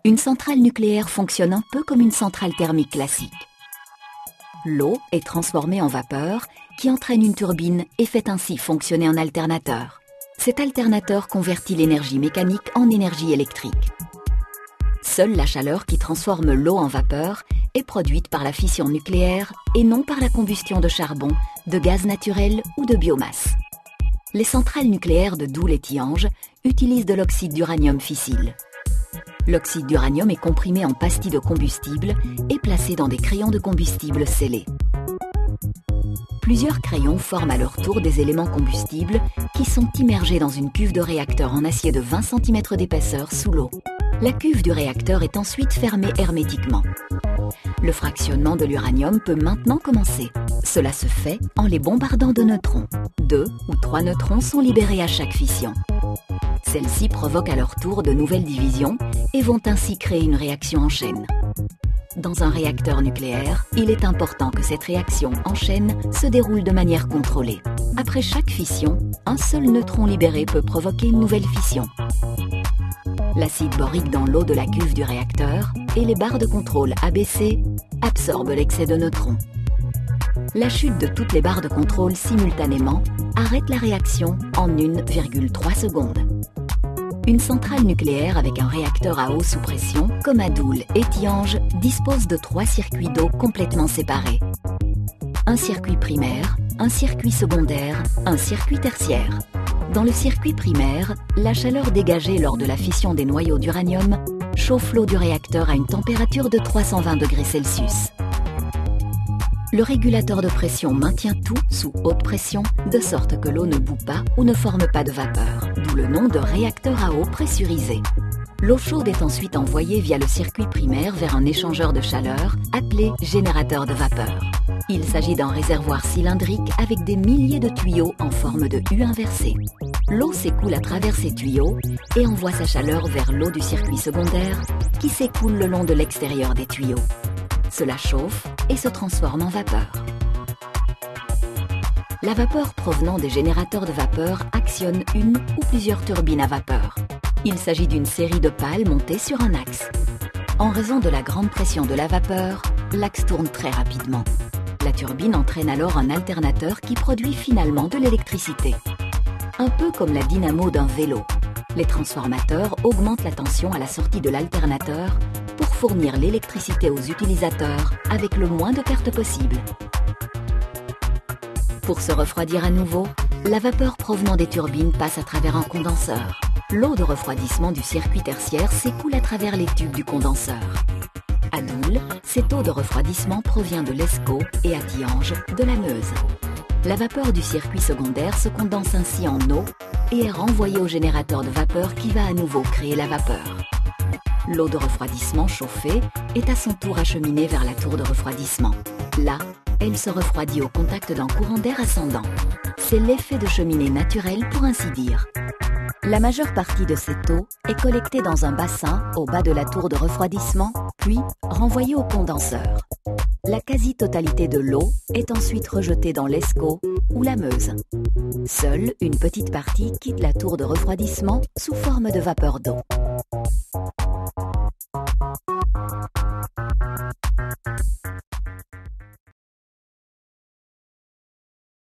Une centrale nucléaire fonctionne un peu comme une centrale thermique classique. L'eau est transformée en vapeur qui entraîne une turbine et fait ainsi fonctionner un alternateur. Cet alternateur convertit l'énergie mécanique en énergie électrique. Seule la chaleur qui transforme l'eau en vapeur est produite par la fission nucléaire et non par la combustion de charbon, de gaz naturel ou de biomasse. Les centrales nucléaires de Doel et Tihange utilisent de l'oxyde d'uranium fissile. L'oxyde d'uranium est comprimé en pastilles de combustible et placé dans des crayons de combustible scellés. Plusieurs crayons forment à leur tour des éléments combustibles qui sont immergés dans une cuve de réacteur en acier de 20 cm d'épaisseur sous l'eau. La cuve du réacteur est ensuite fermée hermétiquement. Le fractionnement de l'uranium peut maintenant commencer. Cela se fait en les bombardant de neutrons. 2 ou 3 neutrons sont libérés à chaque fission. Celles-ci provoquent à leur tour de nouvelles divisions et vont ainsi créer une réaction en chaîne. Dans un réacteur nucléaire, il est important que cette réaction en chaîne se déroule de manière contrôlée. Après chaque fission, un seul neutron libéré peut provoquer une nouvelle fission. L'acide borique dans l'eau de la cuve du réacteur et les barres de contrôle ABC absorbent l'excès de neutrons. La chute de toutes les barres de contrôle simultanément arrête la réaction en 1,3 secondes. Une centrale nucléaire avec un réacteur à eau sous pression, comme à Doel et Tihange, dispose de 3 circuits d'eau complètement séparés. Un circuit primaire, un circuit secondaire, un circuit tertiaire. Dans le circuit primaire, la chaleur dégagée lors de la fission des noyaux d'uranium chauffe l'eau du réacteur à une température de 320 degrés Celsius. Le régulateur de pression maintient tout sous haute pression, de sorte que l'eau ne bout pas ou ne forme pas de vapeur, d'où le nom de réacteur à eau pressurisé. L'eau chaude est ensuite envoyée via le circuit primaire vers un échangeur de chaleur appelé générateur de vapeur. Il s'agit d'un réservoir cylindrique avec des milliers de tuyaux en forme de U inversée. L'eau s'écoule à travers ces tuyaux et envoie sa chaleur vers l'eau du circuit secondaire qui s'écoule le long de l'extérieur des tuyaux. Cela chauffe et se transforme en vapeur. La vapeur provenant des générateurs de vapeur actionne une ou plusieurs turbines à vapeur. Il s'agit d'une série de pales montées sur un axe. En raison de la grande pression de la vapeur, l'axe tourne très rapidement. La turbine entraîne alors un alternateur qui produit finalement de l'électricité. Un peu comme la dynamo d'un vélo, les transformateurs augmentent la tension à la sortie de l'alternateur pour fournir l'électricité aux utilisateurs avec le moins de pertes possible. Pour se refroidir à nouveau, la vapeur provenant des turbines passe à travers un condenseur. L'eau de refroidissement du circuit tertiaire s'écoule à travers les tubes du condenseur. À Doel, cette eau de refroidissement provient de l'Escaut et à Tihange, de la Meuse. La vapeur du circuit secondaire se condense ainsi en eau et est renvoyée au générateur de vapeur qui va à nouveau créer la vapeur. L'eau de refroidissement chauffée est à son tour acheminée vers la tour de refroidissement. Là, elle se refroidit au contact d'un courant d'air ascendant. C'est l'effet de cheminée naturelle pour ainsi dire. La majeure partie de cette eau est collectée dans un bassin au bas de la tour de refroidissement, puis renvoyée au condenseur. La quasi-totalité de l'eau est ensuite rejetée dans l'Escaut ou la Meuse. Seule une petite partie quitte la tour de refroidissement sous forme de vapeur d'eau.